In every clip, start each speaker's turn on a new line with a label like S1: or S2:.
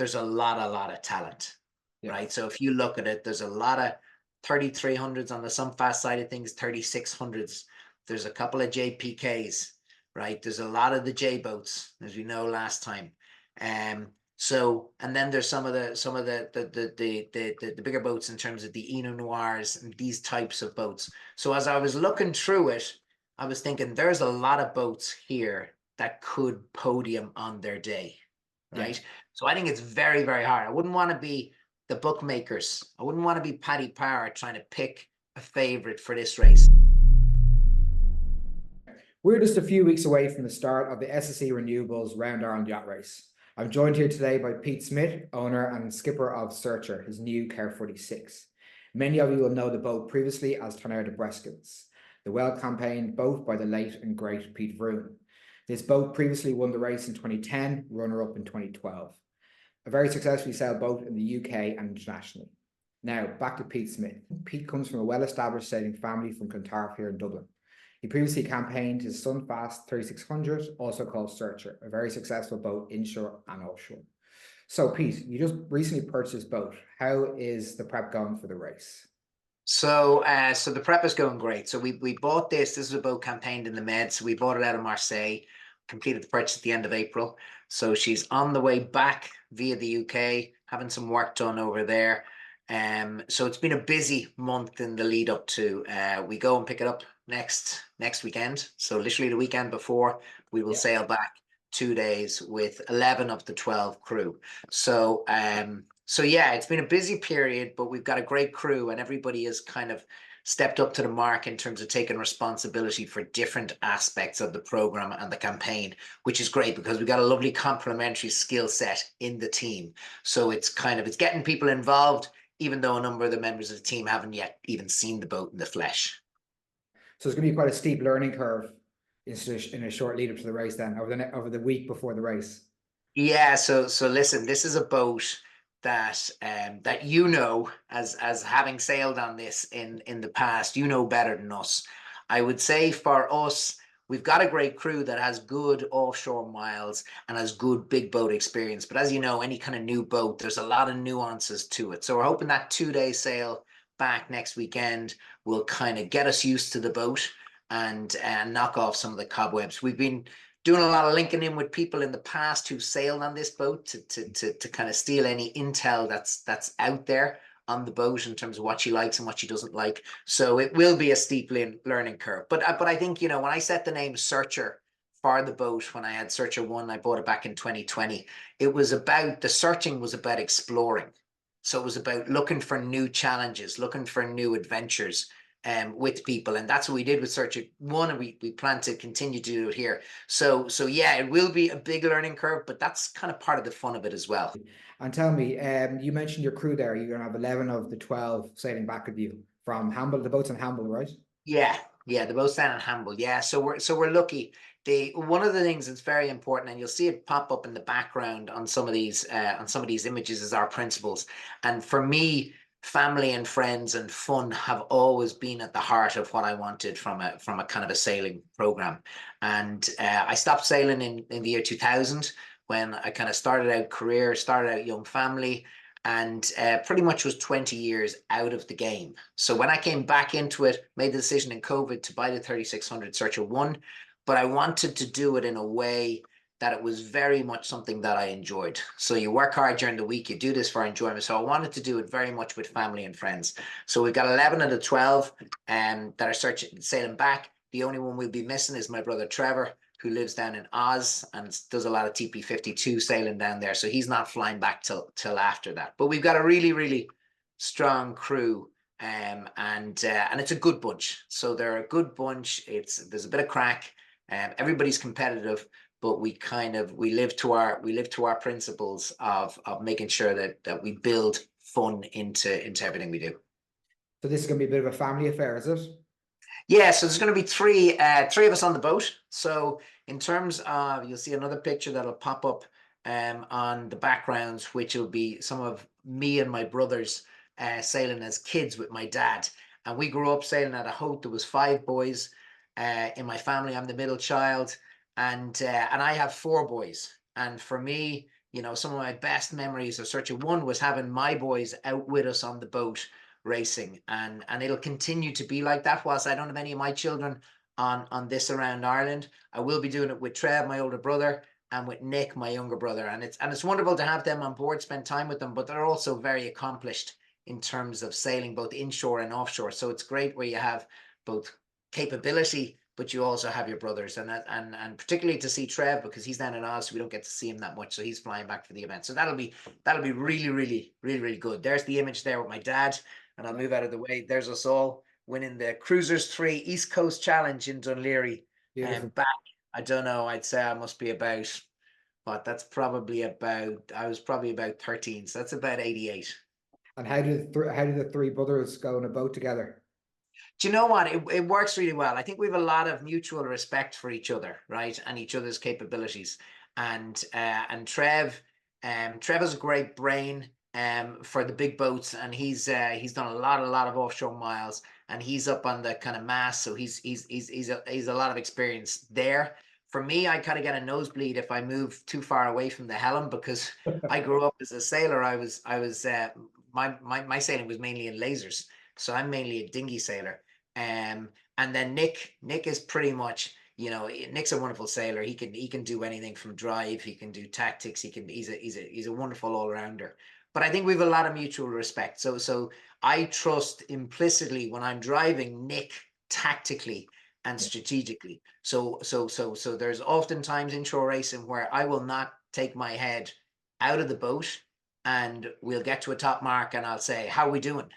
S1: there's a lot of talent,
S2: Yeah.
S1: right? So if you look at it, there's a lot of 3300s on the Sunfast side of things, 3600s. There's a couple of JPKs, right? There's a lot of the J boats, as we know last time. So, and then there's some of the bigger boats in terms of the Eno Noirs and these types of boats. So as I was looking through it, I was thinking there's a lot of boats here that could podium on their day,
S2: Yeah.
S1: right? So I think it's very hard. I wouldn't want to be the bookmakers. I wouldn't want to be Paddy Power trying to pick a favorite for this race.
S2: We're just a few weeks away from the start of the SSE Renewables Round Ireland Yacht Race. I'm joined here today by Pete Smyth, owner and skipper of Searcher, his new Care 46. Many of you will know the boat previously as Tornado Breskins, the well-campaigned boat by the late and great Pete Vroon. This boat previously won the race in 2010, runner-up in 2012. A very successfully sailed boat in the UK and internationally. Now, back to Pete Smyth. Pete comes from a well-established sailing family from Clontarf here in Dublin. He previously campaigned his Sunfast 3600, also called Searcher, a very successful boat inshore and offshore. So, Pete, you just recently purchased this boat. How is the prep going for the race?
S1: So the prep is going great. So we bought this. This is a boat campaigned in the Med. So we bought it out of Marseille, completed the purchase at the end of April. So she's on the way back via the UK, having some work done over there. So it's been a busy month in the lead up to we go and pick it up next weekend. So literally the weekend before, we will sail back 2 days with 11 of the 12 crew. So yeah, it's been a busy period, but we've got a great crew and everybody has kind of stepped up to the mark in terms of taking responsibility for different aspects of the program and the campaign, which is great because we've got a lovely complementary skill set in the team. So it's getting people involved, even though a number of the members of the team haven't yet even seen the boat in the flesh.
S2: So it's going to be quite a steep learning curve in a short lead up to the race then, over the week before the race.
S1: Yeah, so listen, this is a boat that as having sailed on this in the past, better than us. I would say for us, we've got a great crew that has good offshore miles and has good big boat experience. But as you know, any kind of new boat, there's a lot of nuances to it. So we're hoping that 2 day sail back next weekend will kind of get us used to the boat and knock off some of the cobwebs. We've been doing a lot of linking in with people in the past who sailed on this boat to kind of steal any intel that's out there on the boat in terms of what she likes and what she doesn't like. So it will be a steep learning curve. But I think, when I set the name Searcher for the boat, when I had Searcher 1, I bought it back in 2020. The searching was about exploring. So it was about looking for new challenges, looking for new adventures with people. And that's what we did with Searcher 1, and we plan to continue to do it here. So yeah, it will be a big learning curve, but that's kind of part of the fun of it as well.
S2: And tell me, you mentioned your crew there. You're going to have 11 of the 12 sailing back with you from Hamble. The boat's in Hamble, right?
S1: Yeah, the boat's down in Hamble. Yeah, so we're lucky. One of the things that's very important, and you'll see it pop up in the background on some of these images, is our principles. And for me, family and friends and fun have always been at the heart of what I wanted from a kind of a sailing program. And I stopped sailing in the year 2000 when I kind of started out young family, and pretty much was 20 years out of the game. So when I came back into it, made the decision in COVID to buy the 3600 Searcher 1, but I wanted to do it in a way that it was very much something that I enjoyed. So you work hard during the week, you do this for enjoyment. So I wanted to do it very much with family and friends. So we've got 11 of the 12 that are sailing back. The only one we'll be missing is my brother Trevor, who lives down in Oz and does a lot of TP52 sailing down there. So he's not flying back till after that. But we've got a really strong crew, and it's a good bunch. So they're a good bunch. There's a bit of crack. Everybody's competitive, but we live to our principles of making sure that we build fun into everything we do.
S2: So this is going to be a bit of a family affair, is it?
S1: Yeah, so there's going to be three of us on the boat. So in terms of, you'll see another picture that'll pop up on the backgrounds, which will be some of me and my brothers sailing as kids with my dad. And we grew up sailing at a boat. There was 5 boys in my family. I'm the middle child, and I have 4 boys. And for me, some of my best memories of Searcher One was having my boys out with us on the boat racing, and it'll continue to be like that. Whilst I don't have any of my children on this around Ireland, I will be doing it with Trev, my older brother, and with Nick, my younger brother, and it's wonderful to have them on board, spend time with them. But they're also very accomplished in terms of sailing, both inshore and offshore. So it's great where you have both capability, but you also have your brothers, and particularly to see Trev, because he's down in Oz, so we don't get to see him that much. So he's flying back for the event. So that'll be really, really, really, really good. There's the image there with my dad, and I'll move out of the way. There's us all winning the Cruisers 3 East Coast Challenge in Dunleary. And back, I don't know, I'd say I must be about, but that's probably about, I was probably about 13, so that's about 88.
S2: And how did the three brothers go on a boat together?
S1: Do you know what? It works really well. I think we have a lot of mutual respect for each other, right? And each other's capabilities. And Trev has a great brain for the big boats, and he's done a lot of offshore miles, and he's up on the kind of mast, so he's a lot of experience there. For me, I kind of get a nosebleed if I move too far away from the helm, because I grew up as a sailor. My sailing was mainly in lasers, so I'm mainly a dinghy sailor. And then Nick is pretty much, Nick's a wonderful sailor. He can do anything from drive. He can do tactics. He's a wonderful all rounder. But I think we have a lot of mutual respect. So I trust implicitly when I'm driving Nick tactically and strategically. So there's oftentimes inshore racing where I will not take my head out of the boat, and we'll get to a top mark, and I'll say, "How are we doing?"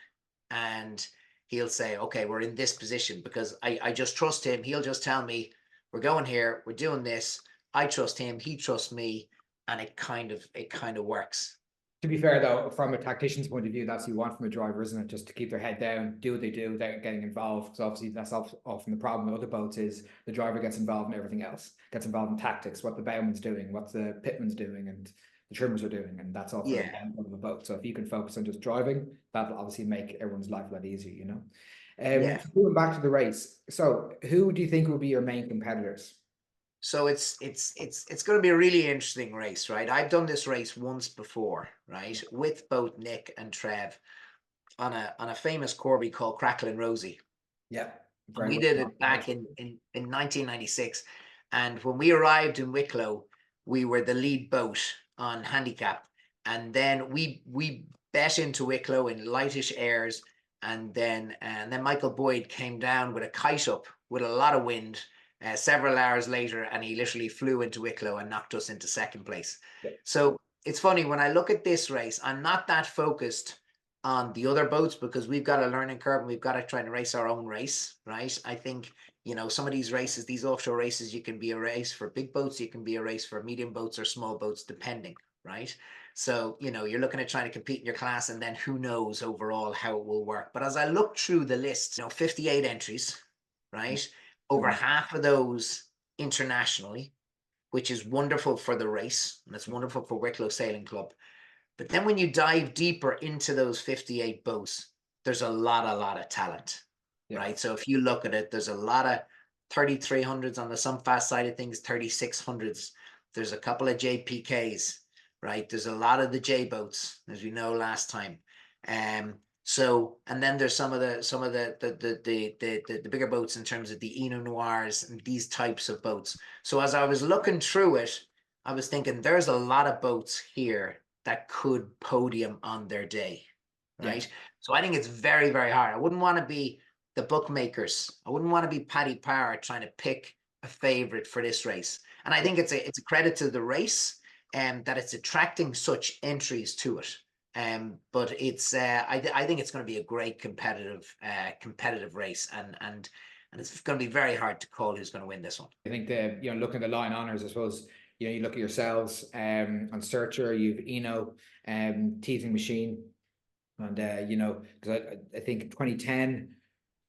S1: And he'll say, "Okay, we're in this position," because I just trust him. He'll just tell me, "We're going here, we're doing this." I trust him, he trusts me, and it kind of works.
S2: To be fair, though, from a tactician's point of view, that's what you want from a driver, isn't it? Just to keep their head down, do what they do without getting involved. Because obviously, that's often the problem with other boats is the driver gets involved in everything else, gets involved in tactics, what the bowman's doing, what the pitman's doing, and the trimmers are doing, and that's all for the benefit of the boat. So if you can focus on just driving, that'll obviously make everyone's life a lot easier. Going back to the race, so who do you think will be your main competitors?
S1: So it's going to be a really interesting race, right? I've done this race once before, right, with both Nick and Trev on a famous Corby called Crackling Rosie.
S2: Yeah,
S1: we did it back in 1996, and when we arrived in Wicklow, we were the lead boat on handicap, and then we bet into Wicklow in lightish airs, and then Michael Boyd came down with a kite up with a lot of wind. Several hours later, and he literally flew into Wicklow and knocked us into second place.
S2: Yeah.
S1: So it's funny, when I look at this race, I'm not that focused on the other boats, because we've got a learning curve and we've got to try and race our own race, right? I think, some of these races, these offshore races, you can be a race for big boats, you can be a race for medium boats or small boats, depending, right? So, you're looking at trying to compete in your class, and then who knows overall how it will work. But as I look through the list, 58 entries, right? Over half of those internationally, which is wonderful for the race, and it's wonderful for Wicklow Sailing Club. But then when you dive deeper into those 58 boats, there's a lot of talent, right? So if you look at it, there's a lot of 3300s on the Sunfast side of things, 3600s. There's a couple of JPKs, right? There's a lot of the J boats, as we know last time. So, and then there's some of the bigger boats in terms of the Eno Noirs and these types of boats. So as I was looking through it, I was thinking there's a lot of boats here that could podium on their day, right? So I think it's very, very hard. I wouldn't want to be the bookmakers. I wouldn't want to be Paddy Power trying to pick a favorite for this race. And I think it's a credit to the race that it's attracting such entries to it. But it's I think it's going to be a great competitive race, and it's going to be very hard to call who's going to win this one.
S2: I think looking at the line honors, I suppose, you look at yourselves on Searcher, you've Eno, Teething Machine, and because I think 2010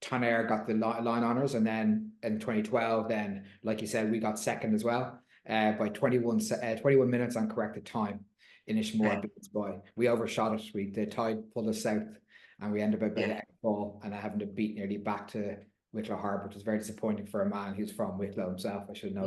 S2: Tonnerre got the line honors, and then in 2012, then like you said, we got second as well by 21 minutes on corrected time. Inishmore beats by. We overshot it. The tide pulled us south, and we ended up at fall, and I having to beat nearly back to Wicklow Harbour, which was very disappointing for a man who's from Wicklow himself. I should know.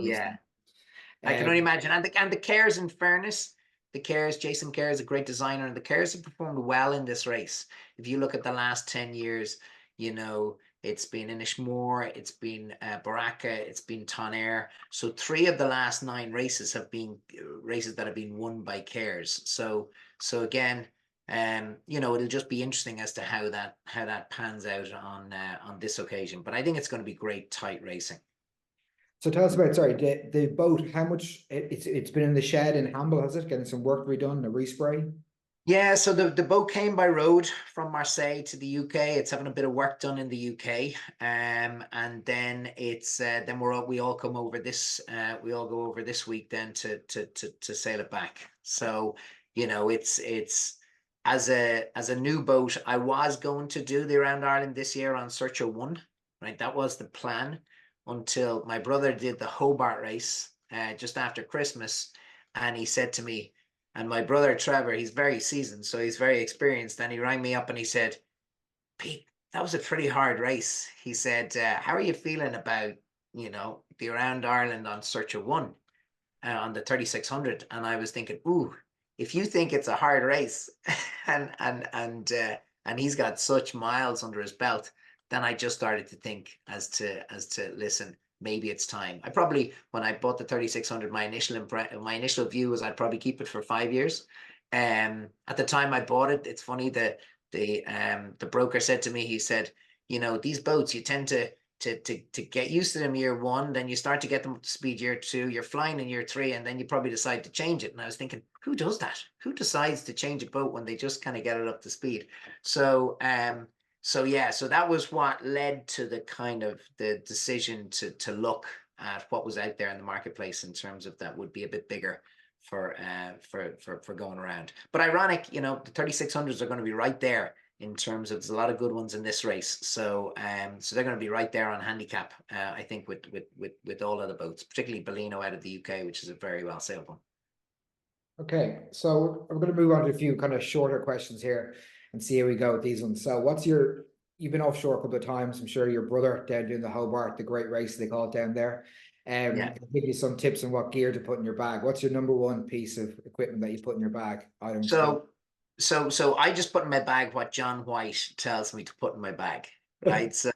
S1: I can only imagine. And the cares, in fairness, the Kerrs, Jason Kerr is a great designer, and the Kerrs have performed well in this race. If you look at the last 10 years, you know, it's been Inishmore, it's been Baraka, it's been Tonnerre. So 3 of the last 9 races have been races that have been won by Kerrs. So again, you know, it'll just be interesting as to how that pans out on this occasion. But I think it's going to be great tight racing.
S2: So tell us about, sorry, the boat, how much it's been in the shed in Hamble, has it? Getting some work redone, a respray?
S1: Yeah, so the boat came by road from Marseille to the UK. It's having a bit of work done in the UK, and then it's then we all come over this we all go over this week then to sail it back. So you know it's as a new boat. I was going to do the Round Ireland this year on Searcher 1, right? That was the plan until my brother did the Hobart race just after Christmas, and he said to me. And my brother Trevor, he's very seasoned, so he's very experienced. And he rang me up and he said, Pete, that was a pretty hard race. He said, how are you feeling about, you know, the Round Ireland on Searcher 1 on the 3600? And I was thinking, ooh, if you think it's a hard race and he's got such miles under his belt, then I just started to think as to listen, maybe it's time. I probably, when I bought the 3600, my initial view was I'd probably keep it for 5 years. At the time I bought it, it's funny, the broker said to me, he said, you know, these boats, you tend to get used to them year 1, then you start to get them up to speed year 2, you're flying in year 3, and then you probably decide to change it. And I was thinking, who does that? Who decides to change a boat when they just kind of get it up to speed? So yeah, so that was what led to the kind of the decision to look at what was out there in the marketplace in terms of that would be a bit bigger for going around. But ironic, you know, the 3600s are going to be right there in terms of there's a lot of good ones in this race. So so they're going to be right there on handicap, I think, with all of the boats, particularly Bellino out of the UK, which is a very well sailed one.
S2: Okay, so I'm going to move on to a few kind of shorter questions here and see how we go with these ones. So you've been offshore a couple of times. I'm sure your brother down doing the Hobart, the great race they call it down there.
S1: Yeah.
S2: Give you some tips on what gear to put in your bag. What's your number one piece of equipment that you put in your bag?
S1: So I just put in my bag what John White tells me to put in my bag, right? So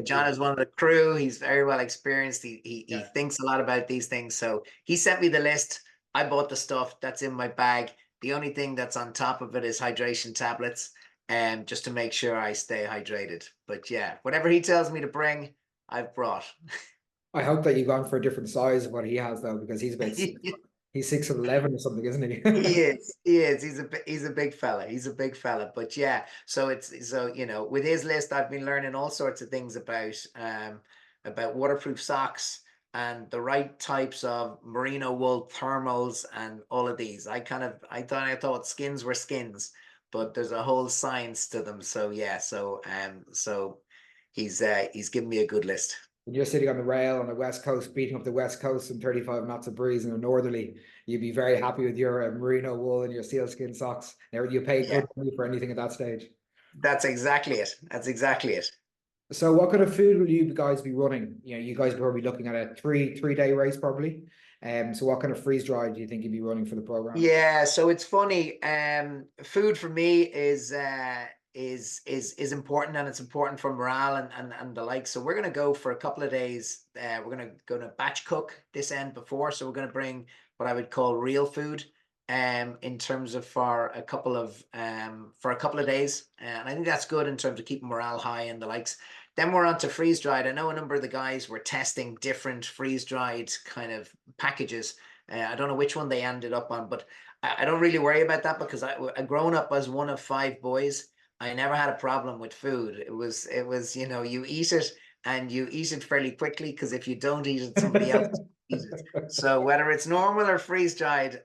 S1: John is one of the crew. He's very well experienced. He thinks a lot about these things. So he sent me the list. I bought the stuff that's in my bag. The only thing that's on top of it is hydration tablets, just to make sure I stay hydrated. But yeah, whatever he tells me to bring, I've brought.
S2: I hope that you've gone for a different size of what he has though, because he's 6'11" or something, isn't he?
S1: He is. He's a big fella. He's a big fella. But yeah, so you know, with his list, I've been learning all sorts of things about waterproof socks and the right types of merino wool thermals and all of these. I thought skins were skins, but there's a whole science to them. So yeah, so he's given me a good list.
S2: When you're sitting on the rail on the west coast, beating up the west coast in 35 knots of breeze in a northerly, you'd be very happy with your merino wool and your sealskin socks. You pay good money for anything at that stage.
S1: That's exactly it. That's exactly it.
S2: So what kind of food will you guys be running? You know, you guys are probably looking at a three-day race probably. So what kind of freeze dry do you think you'd be running for the program?
S1: Yeah, so it's funny. Food for me is important, and it's important for morale and the like. So we're gonna go for a couple of days. We're gonna batch cook this end before. So we're gonna bring what I would call real food, in terms of for a couple of days. And I think that's good in terms of keeping morale high and the likes. Then we're on to freeze dried. I know a number of the guys were testing different freeze dried kind of packages. I don't know which one they ended up on, but I don't really worry about that because I grown up as one of 5 boys. I never had a problem with food. It was, you know, you eat it and you eat it fairly quickly because if you don't eat it, somebody else eats it. So whether it's normal or freeze dried,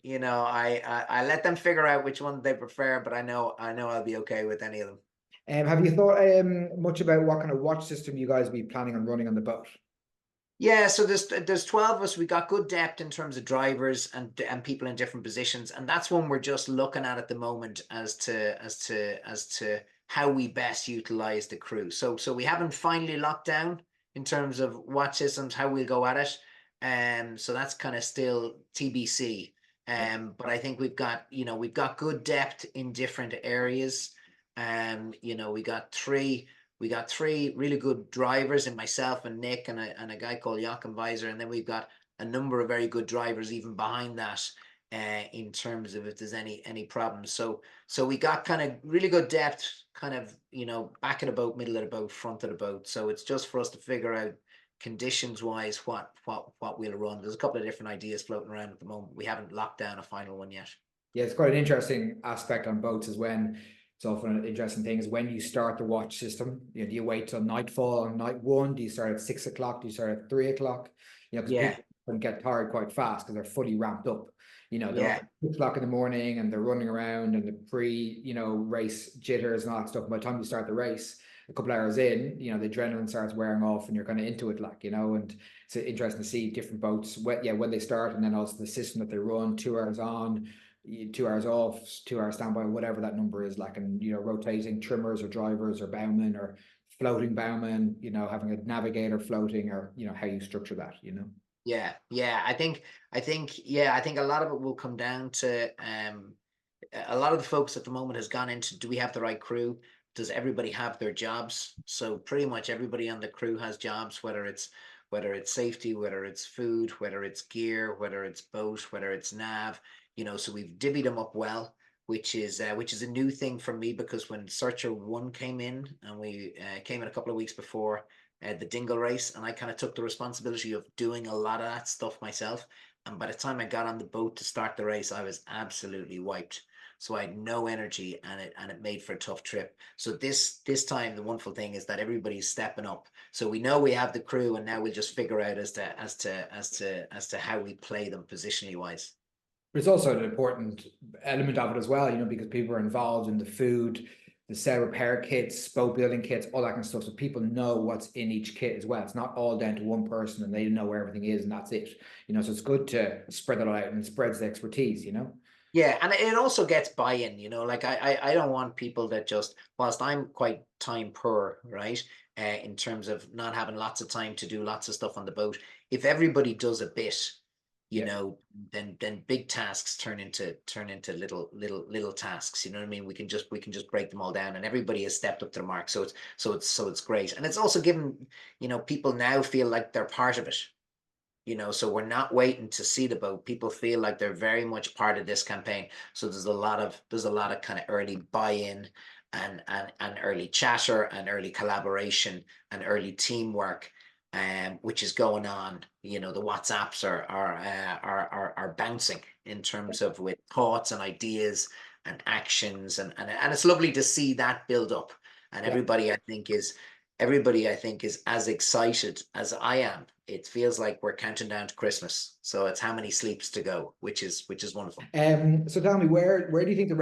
S1: you know, I let them figure out which one they prefer, but I know I'll be okay with any of them.
S2: Have you thought much about what kind of watch system you guys will be planning on running on the boat?
S1: Yeah, so there's 12 of us. We got good depth in terms of drivers and people in different positions, and that's one we're just looking at the moment as to how we best utilize the crew. So we haven't finally locked down in terms of watch systems, how we'll go at it. So that's kind of still TBC. But I think we've got good depth in different areas. We got three really good drivers in myself and Nick and a guy called Yacht, and then we've got a number of very good drivers even behind that, in terms of if there's any problems. So we got kind of really good depth, kind of, back of the boat, middle of the boat, front of the boat. So it's just for us to figure out conditions wise what we'll run. There's a couple of different ideas floating around at the moment. We haven't locked down a final one yet.
S2: Yeah, it's quite an interesting aspect on boats is when it's often an interesting thing is when you start the watch system. Do you wait till nightfall on night one? Do you start at 6 o'clock? Do you start at 3 o'clock? Because
S1: Yeah,
S2: people can get tired quite fast because they're fully ramped up. They're up
S1: yeah,
S2: at 6 o'clock in the morning and they're running around and the race jitters and all that stuff. By the time you start the race, a couple hours in, the adrenaline starts wearing off and you're kind of into it, and it's interesting to see different boats when they start, and then also the system that they run, 2 hours on, 2 hours off, 2 hours standby, whatever that number is, and rotating trimmers or drivers or bowmen or floating bowmen, having a navigator floating, or how you structure that.
S1: yeah. I think a lot of it will come down to, a lot of the focus at the moment has gone into, do we have the right crew? Does everybody have their jobs? So pretty much everybody on the crew has jobs, whether it's safety, whether it's food, whether it's gear, whether it's boat, whether it's nav. So we've divvied them up well, which is a new thing for me, because when Searcher 1 came in, and we came in a couple of weeks before the Dingle race, and I kind of took the responsibility of doing a lot of that stuff myself. And by the time I got on the boat to start the race, I was absolutely wiped. So I had no energy, and it made for a tough trip. So this time, the wonderful thing is that everybody's stepping up. So we know we have the crew, and now we'll just figure out as to how we play them positionally wise.
S2: But it's also an important element of it as well, because people are involved in the food, the set repair kits, boat building kits, all that kind of stuff. So people know what's in each kit as well. It's not all down to one person and they know where everything is and that's it. So it's good to spread that out, and it spreads the expertise.
S1: Yeah, and it also gets buy-in, like I don't want people that just, whilst I'm quite time poor, right? In terms of not having lots of time to do lots of stuff on the boat. If everybody does a bit,
S2: Yeah.
S1: then big tasks turn into little tasks. You know what I mean? We can just break them all down, and everybody has stepped up to the mark. So it's great. And it's also given, people now feel like they're part of it. So we're not waiting to see the boat. People feel like they're very much part of this campaign. So there's a lot of kind of early buy-in, and early chatter, and early collaboration, and early teamwork, which is going on. The WhatsApps are bouncing in terms of with thoughts and ideas and actions, and it's lovely to see that build up. And
S2: Yeah.
S1: everybody I think is as excited as I am. It feels like we're counting down to Christmas. So it's how many sleeps to go, which is wonderful.
S2: So tell me, where do you think the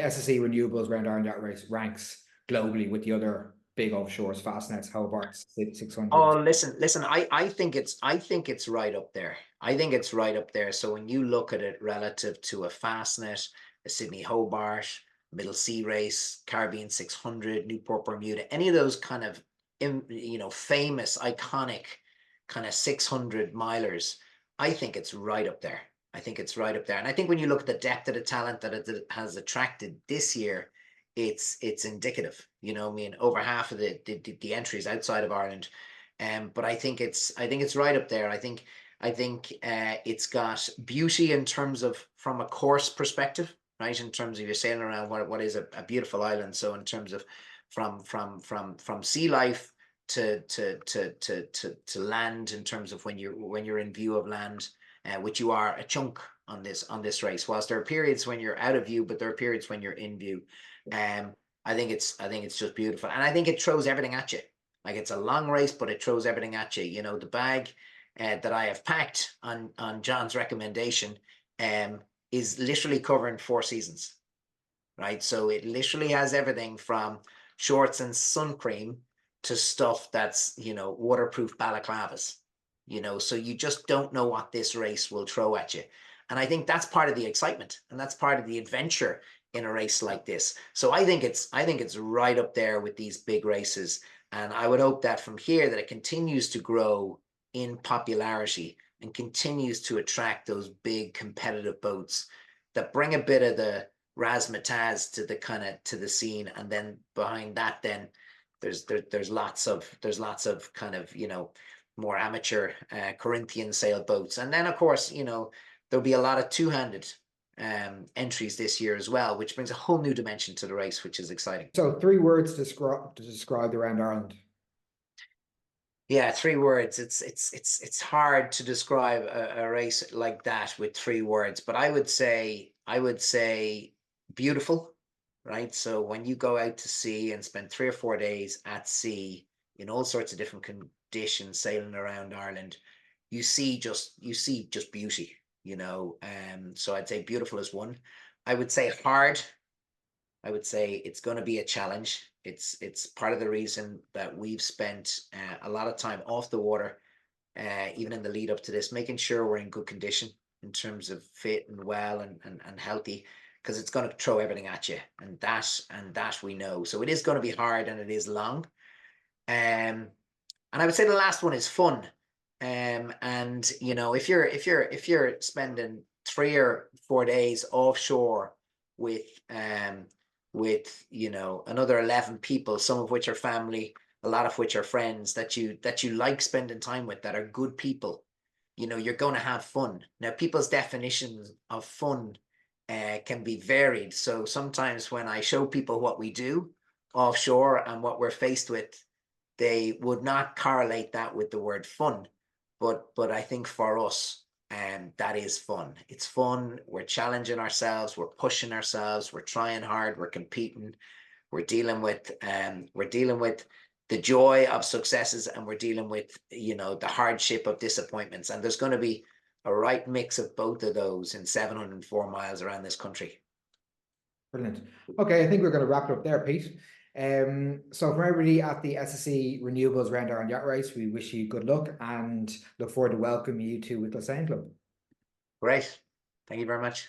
S2: SSE Renewables Round Ireland Yacht Race ranks globally with the other big offshores, Fastnets, Hobarts, 600s?
S1: Oh, listen. I think it's right up there. I think it's right up there. So when you look at it relative to a Fastnet, a Sydney Hobart, Middle Sea Race, Caribbean 600, Newport Bermuda, any of those kind of, famous, iconic kind of 600 milers, I think it's right up there. I think it's right up there. And I think when you look at the depth of the talent that it has attracted this year, it's indicative. I mean, over half of the entries outside of Ireland. But I think it's right up there. I think it's got beauty in terms of, from a course perspective, right? In terms of you're sailing around what is a beautiful island. So in terms of from sea life to land, in terms of when you're in view of land, which you are a chunk on this race. Whilst there are periods when you're out of view, but there are periods when you're in view. I think it's just beautiful, and I think it throws everything at you. Like, it's a long race, but it throws everything at you. The bag that I have packed on John's recommendation is literally covering 4 seasons, right? So it literally has everything from shorts and sun cream to stuff that's, waterproof balaclavas. So you just don't know what this race will throw at you. And I think that's part of the excitement, and that's part of the adventure in a race like this. So I think it's right up there with these big races. And I would hope that from here that it continues to grow in popularity, and continues to attract those big competitive boats that bring a bit of the razzmatazz to the to the scene. And then behind that, then there's lots of kind of, more amateur Corinthian sailboats. And then of course, there'll be a lot of two-handed entries this year as well, which brings a whole new dimension to the race, which is exciting.
S2: So 3 words to describe the Round Ireland.
S1: Yeah, 3 words. It's hard to describe a race like that with 3 words, but I would say beautiful, right? So when you go out to sea and spend 3 or 4 days at sea in all sorts of different conditions sailing around Ireland, you see just beauty, So I'd say beautiful is one. I would say hard. I would say it's going to be a challenge. It's part of the reason that we've spent a lot of time off the water, even in the lead up to this, making sure we're in good condition in terms of fit and well and healthy, because it's going to throw everything at you, and that we know. So it is going to be hard and it is long. And I would say the last one is fun. And if you're spending 3 or 4 days offshore with another 11 people, some of which are family, a lot of which are friends that you like spending time with, that are good people, you're going to have fun. Now, people's definitions of fun can be varied. So sometimes when I show people what we do offshore and what we're faced with, they would not correlate that with the word fun. But I think for us, that is fun. It's fun. We're challenging ourselves. We're pushing ourselves. We're trying hard. We're competing. We're dealing with the joy of successes, and we're dealing with the hardship of disappointments. And there's going to be a right mix of both of those in 704 miles around this country.
S2: Brilliant. Okay, I think we're going to wrap it up there, Pete. So from everybody at the SSE Renewables Round Ireland Yacht Race, we wish you good luck and look forward to welcoming you to Wicklow Sailing Club.
S1: Great. Thank you very much.